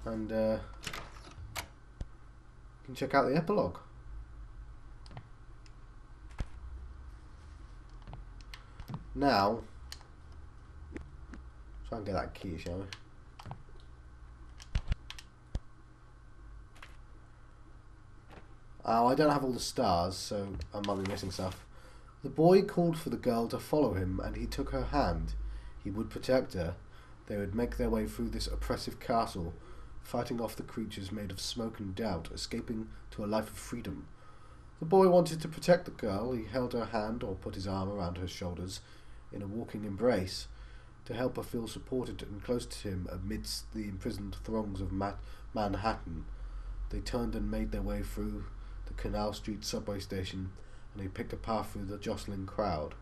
And you can check out the epilogue. Now, try and get that key, shall we? Oh, I don't have all the stars, so I might be missing stuff. The boy called for the girl to follow him, and he took her hand. He would protect her. They would make their way through this oppressive castle, fighting off the creatures made of smoke and doubt, escaping to a life of freedom. The boy wanted to protect the girl. He held her hand or put his arm around her shoulders in a walking embrace to help her feel supported and close to him amidst the imprisoned throngs of Manhattan. They turned and made their way through the Canal Street subway station, and they picked a path through the jostling crowd.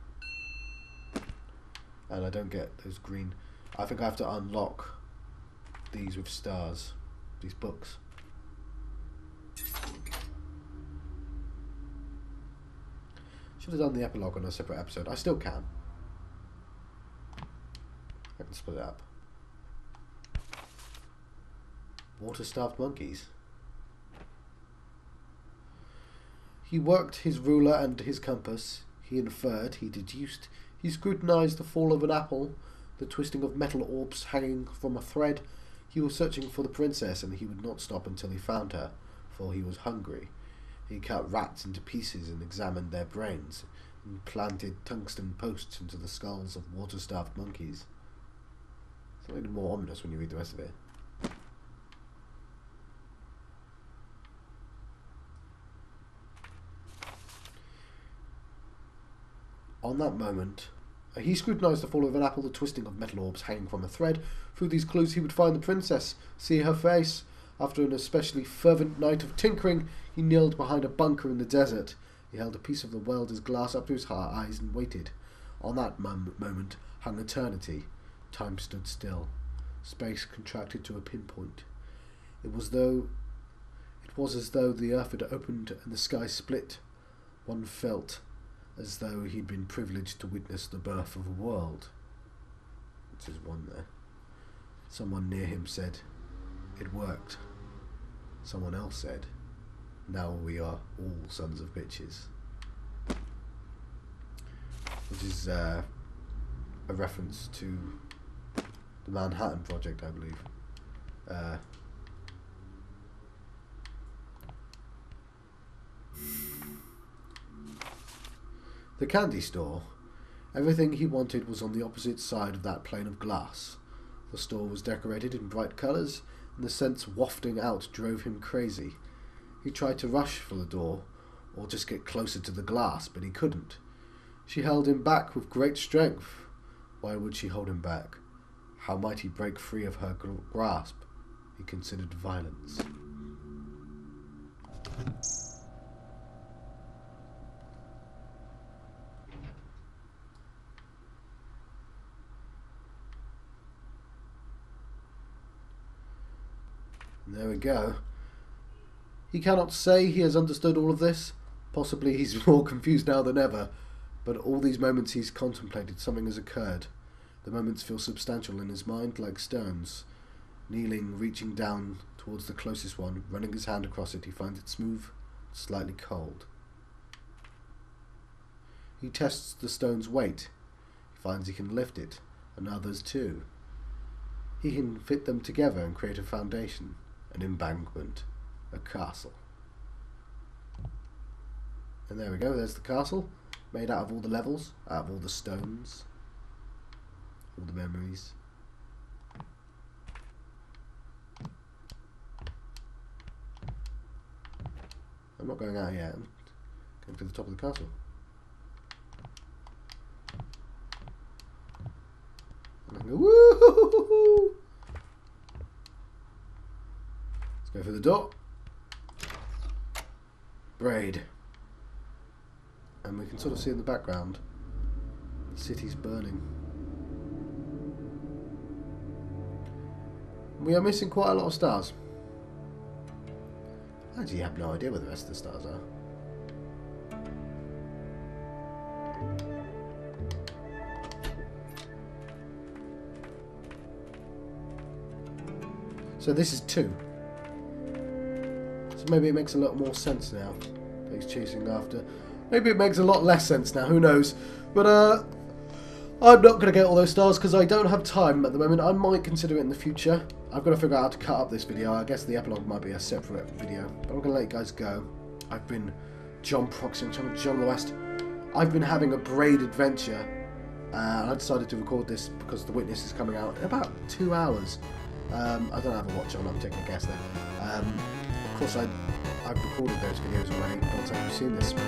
And I don't get those green. I think I have to unlock these with stars, these books. Should have done the epilogue on a separate episode. I still can. I can split it up. Water-starved monkeys. He worked his ruler and his compass. He inferred, he deduced, he scrutinized the fall of an apple, the twisting of metal orbs hanging from a thread. He was searching for the princess, and he would not stop until he found her, for he was hungry. He cut rats into pieces and examined their brains, and planted tungsten posts into the skulls of water-starved monkeys. It's a little more ominous when you read the rest of it. On that moment, he scrutinized the fall of an apple, the twisting of metal orbs hanging from a thread. Through these clues he would find the princess, see her face. After an especially fervent night of tinkering, he knelt behind a bunker in the desert. He held a piece of the welder's glass up to his eyes and waited. On that moment hung eternity. Time stood still. Space contracted to a pinpoint. It was as though the earth had opened and the sky split. One felt as though he'd been privileged to witness the birth of a world. There's one there. Someone near him said, "It worked." Someone else said, "Now we are all sons of bitches." Which is a reference to the Manhattan Project, I believe. The candy store. Everything he wanted was on the opposite side of that pane of glass. The store was decorated in bright colours, and the scents wafting out drove him crazy. He tried to rush for the door, or just get closer to the glass, but he couldn't. She held him back with great strength. Why would she hold him back? How might he break free of her grasp? He considered violence. There we go. He cannot say he has understood all of this. Possibly he's more confused now than ever. But all these moments he's contemplated, something has occurred. The moments feel substantial in his mind, like stones. Kneeling, reaching down towards the closest one, running his hand across it, he finds it smooth, slightly cold. He tests the stone's weight. He finds he can lift it, and others too. He can fit them together and create a foundation. An embankment, a castle. And there we go, there's the castle, made out of all the levels, out of all the stones, all the memories. I'm not going out yet, I'm going to the top of the castle. And I go, woo-hoo-hoo-hoo-hoo! Go for the door. Braid. And we can sort of see in the background the city's burning. We are missing quite a lot of stars. I actually have no idea where the rest of the stars are. So this is 2. So maybe it makes a lot more sense now that he's chasing after. Maybe it makes a lot less sense now, who knows. But I'm not going to get all those stars because I don't have time at the moment. I might consider it in the future. I've got to figure out how to cut up this video. I guess the epilogue might be a separate video. But I'm going to let you guys go. I've been John Proxy, John the West. I've been having a Braid adventure. And I decided to record this because The Witness is coming out in about 2 hours. I don't have a watch on, I'm taking a guess there. Of course, I've recorded those videos already. I don't know if you've seen this. But,